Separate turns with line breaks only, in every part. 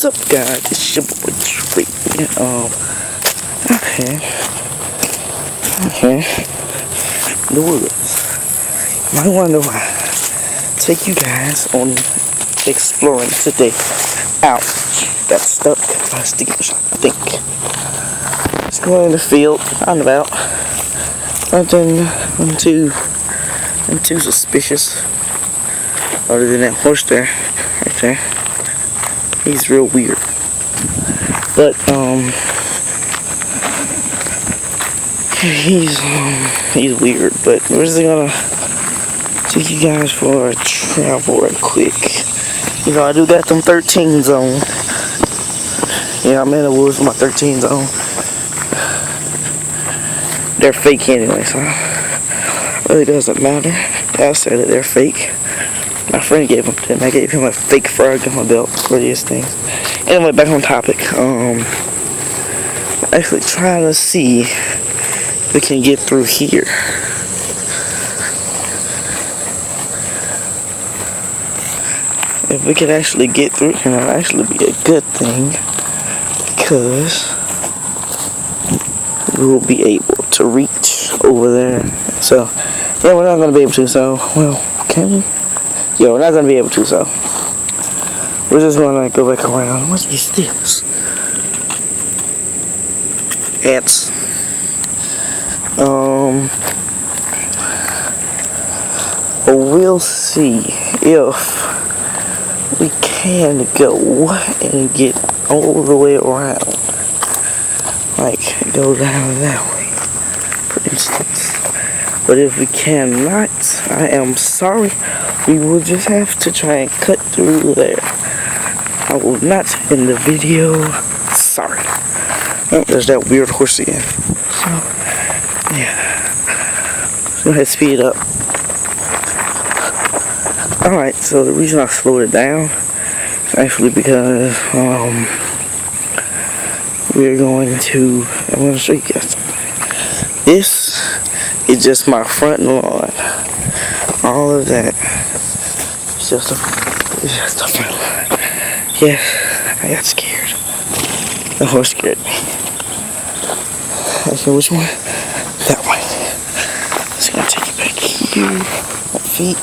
What's up, guys? It's your boy Trey. Okay. The woods. Might wonder why. Take you guys on exploring today. Ouch. That stuck. My sticky push, I think. Let's go in the field. I'm about. Nothing too suspicious. Other than that horse there. Right there. He's real weird. But he's weird, but we're just gonna take you guys for a travel right quick. You know, I do got them 13 zone. Yeah, I'm in the woods with my 13 zone. They're fake anyway, so it really doesn't matter. I said that they're fake. My friend gave them to him. I gave him a fake frog on my belt for these things. Anyway, back on topic. Actually trying to see if we can get through here. If we could actually get through here, that'll actually be a good thing, because we will be able to reach over there. So, yeah, we're not going to be able to, so, well, can we? Yeah, we're not going to be able to, so we're just going to go back around. What is this? Ants. We'll see if we can go and get all the way around. Like, go down that way, for instance. But if we cannot, I am sorry. We will just have to try and cut through there. I will not end the video. Sorry. Oh, there's that weird horse again. So, yeah. Go ahead, speed up. Alright, so the reason I slowed it down is actually because I'm going to show you guys something. This is just my front lawn. All of that. It's just a front lawn. Yes, I got scared. The horse scared me. Okay, which one? That one. Just gonna take you back here. My feet.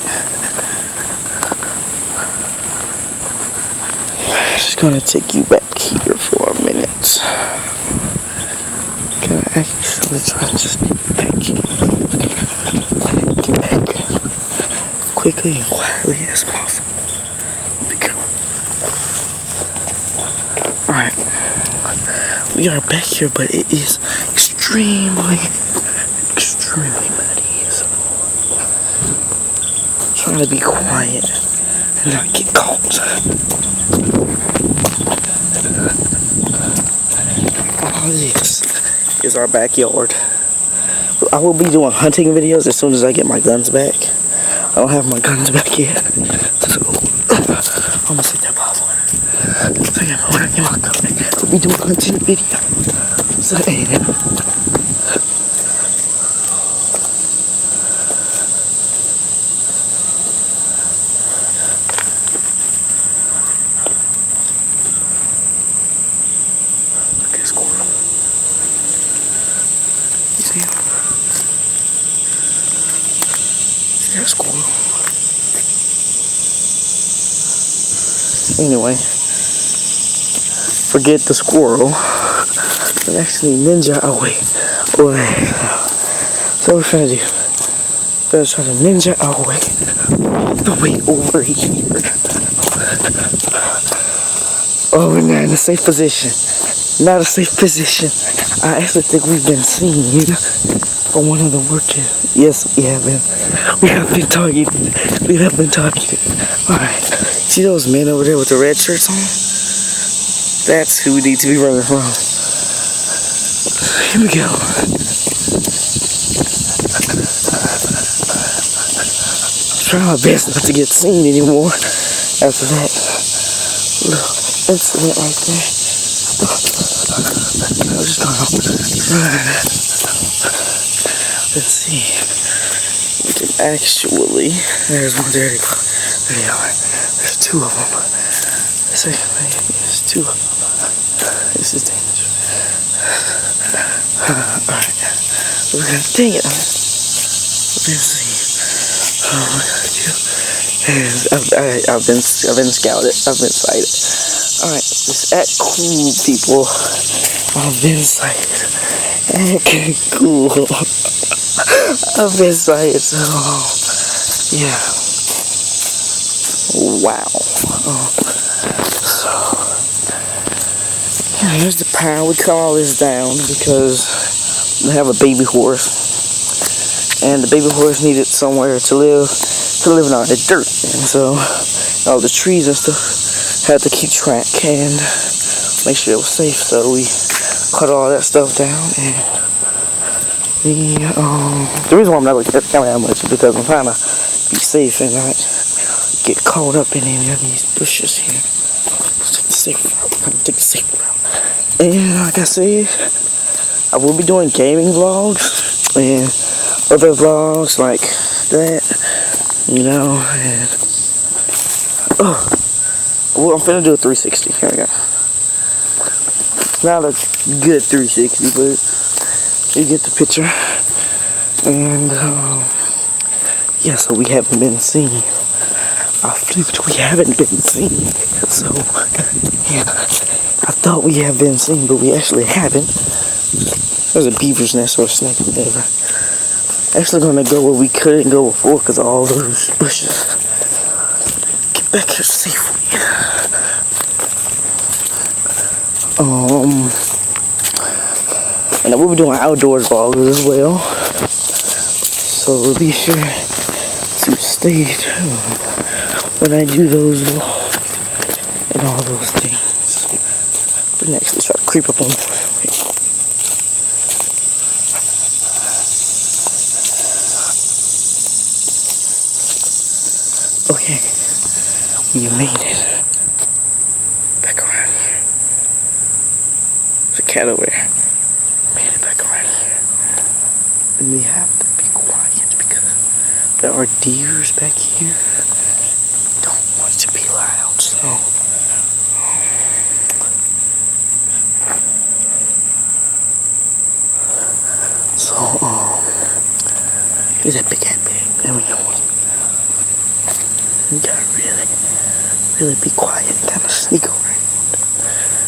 Just gonna take you back here for a minute. Gonna actually try to just get back quickly and quietly as possible. Alright. We are back here, but it is extremely muddy. So I'm trying to be quiet and not get caught. All this is our backyard. I will be doing hunting videos as soon as I get my guns back. I don't have my guns back yet, so I'm gonna set that pause on. So yeah, when I get my gun back, we'll be doing hunting videos. So yeah. Look at squirrel. You see him? See that squirrel? Anyway, forget the squirrel. It's actually ninja away over there. So what we're trying to do? We're trying to ninja our way all the way over here. Oh, we're not in a safe position. Not a safe position. I actually think we've been seen from one of the workers. Yes, we have been. We have been targeted. Alright. See those men over there with the red shirts on? That's who we need to be running from. Here we go. I'm trying my best not to get seen anymore after that little incident right there. I'm just gonna run. Let's see. We can actually. There's one. There they go. There they are. There's two of them. There's two Phew. This is dangerous. Alright. Dang it. Let's see. Oh my god, I've been scouted. I've been sighted. Alright, just act cool, people. I've been sighted. Act cool. I've been sighted, so yeah. Wow. So yeah, here's the pound. We cut all this down because we have a baby horse, and the baby horse needed somewhere to live in the dirt, and so all the trees and stuff had to keep track and make sure it was safe. So we cut all that stuff down, and the reason why I'm not looking at the camera that much is because I'm trying to be safe and not get caught up in any of these bushes here. Let's take the safe route. I'm gonna take the safe route. And like I said, I will be doing gaming vlogs and other vlogs like that, you know, and well, I'm finna do a 360. Here we go. Not a good 360, but you get the picture. And yeah, so we haven't been seen. I fluked, we haven't been seen. So yeah, I thought we have been seen, but we actually haven't. There's a beaver's nest or a snake, whatever. Actually gonna go where we couldn't go before because of all those bushes. Get back here safely. And I will be doing outdoors vlogs as well. So be sure to stay tuned when I do those vlogs and all those things. But next, let's try to creep up on the Okay, you made it. Back around here. There's a cat over there. Made it back around here. And we have to be quiet because there are deers back here. Don't want it to be loud, so. Here's that big cat big. There we go. You gotta really be quiet and kind of sneak around.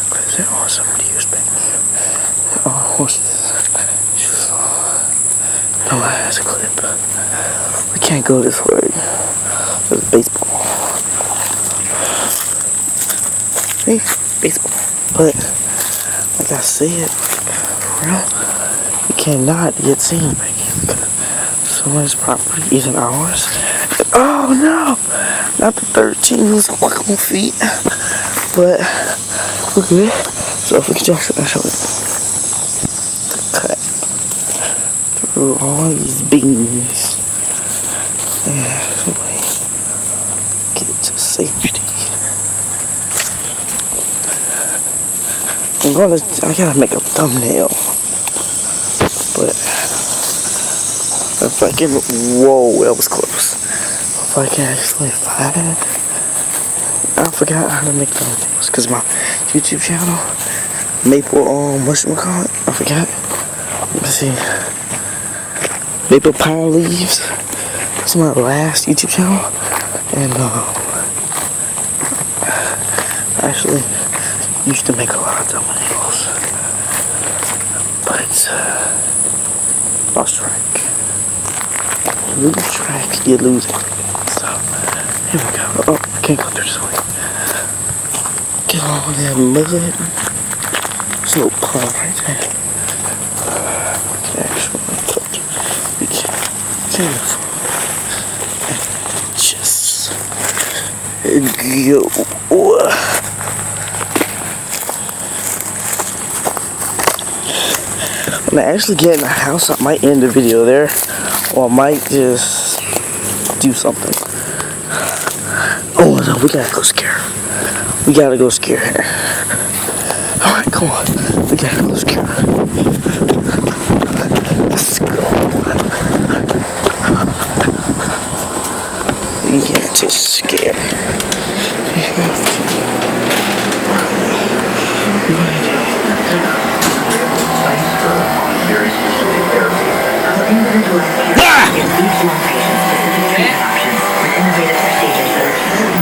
Because there are some deers back here. There are horses. No, that's a clip. We can't go this way. There's baseball. Hey, baseball. But, like I said, we cannot get seen back here because someone's property isn't ours. Oh no! Not the 13s on feet. But we're good. So if we can just cut through all these beans and get to safety. I gotta make a thumbnail. But if I can, whoa, that was close. If I can actually find it, I forgot how to make thumbnails because my YouTube channel, Maple, whatchamacallit, I forgot. Let's see, Maple Power Leaves. That's my last YouTube channel, and I actually used to make a lot of thumbnails, but lost track. You lose track, you lose it. So, here we go. Oh, I can't go through this way. Get all that mud. There's a little pond right there. We can actually touch. We can just go. When I actually get in the house, I might end the video there, or I might just do something. Oh no, we gotta go scare her. We gotta go scare her. Alright, come on. We gotta go scare her. Let's go. We got to scare her.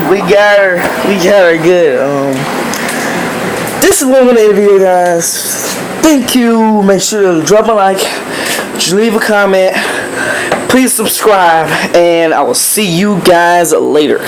We got her good. This is one of the video, guys. Thank you. Make sure to drop a like, leave a comment, please subscribe, and I will see you guys later.